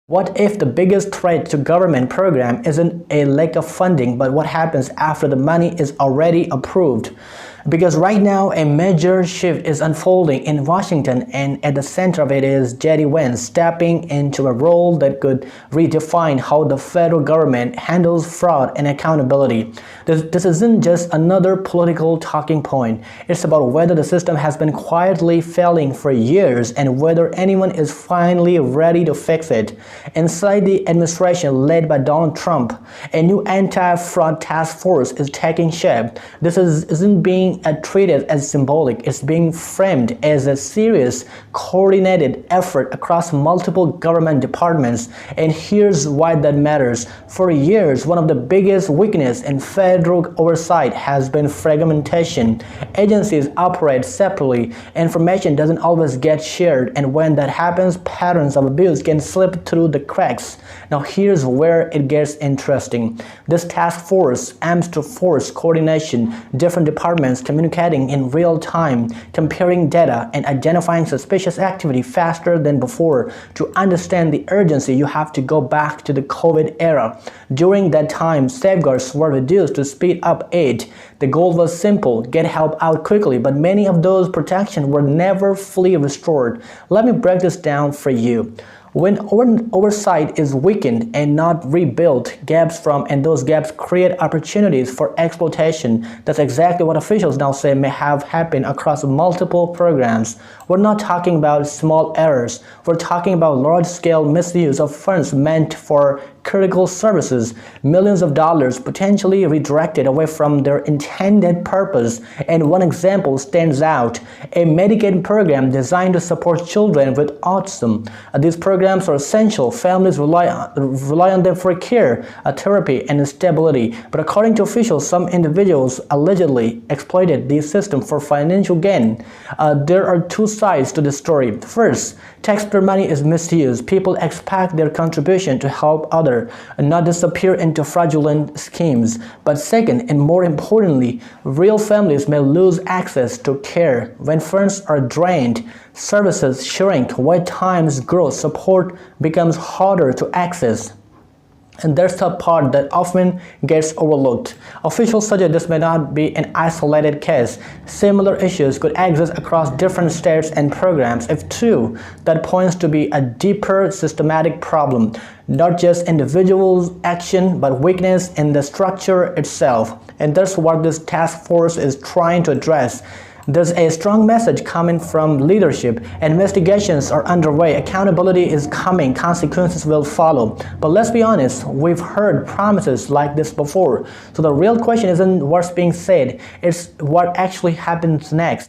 What if the biggest threat to government program isn't a lack of funding, but what happens after the money is already approved? Because right now a major shift is unfolding in Washington, and at the center of it is JD Vance stepping into a role that could redefine how the federal government handles fraud and accountability. This isn't just another political talking point. It's about whether the system has been quietly failing for years and whether anyone is finally ready to fix it. Inside the administration led by Donald Trump, a new anti-fraud task force is taking shape. This isn't being treated as symbolic. It's being framed as a serious, coordinated effort across multiple government departments. And here's why that matters. For years, one of the biggest weaknesses in federal oversight has been fragmentation. Agencies operate separately, information doesn't always get shared, and when that happens, patterns of abuse can slip through the cracks. Now here's where it gets interesting. This task force aims to force coordination, different departments communicating in real time, comparing data, and identifying suspicious activity faster than before. To understand the urgency, you have to go back to the COVID era. During that time, safeguards were reduced to speed up aid. The goal was simple: get help out quickly, but many of those protections were never fully restored. Let me break this down for you. When oversight is weakened and not rebuilt, those gaps create opportunities for exploitation. That's exactly what officials now say may have happened across multiple programs. We're not talking about small errors. We're talking about large-scale misuse of funds meant for critical services, millions of dollars potentially redirected away from their intended purpose. And one example stands out: a Medicaid program designed to support children with autism. These programs are essential. Families rely on them for care, therapy, and stability. But according to officials, some individuals allegedly exploited these systems for financial gain. There are two sides to the story. First, taxpayer money is misused. People expect their contribution to help others, and not disappear into fraudulent schemes. But second, and more importantly, real families may lose access to care. When funds are drained, services shrink, wait times grow, support becomes harder to access. And that's the part that often gets overlooked. Officials suggest this may not be an isolated case. Similar issues could exist across different states and programs. If true, that points to be a deeper systematic problem, not just individual action, but weakness in the structure itself. And that's what this task force is trying to address. There's a strong message coming from leadership. Investigations are underway. Accountability is coming. Consequences will follow. But let's be honest, we've heard promises like this before. So the real question isn't what's being said, it's what actually happens next.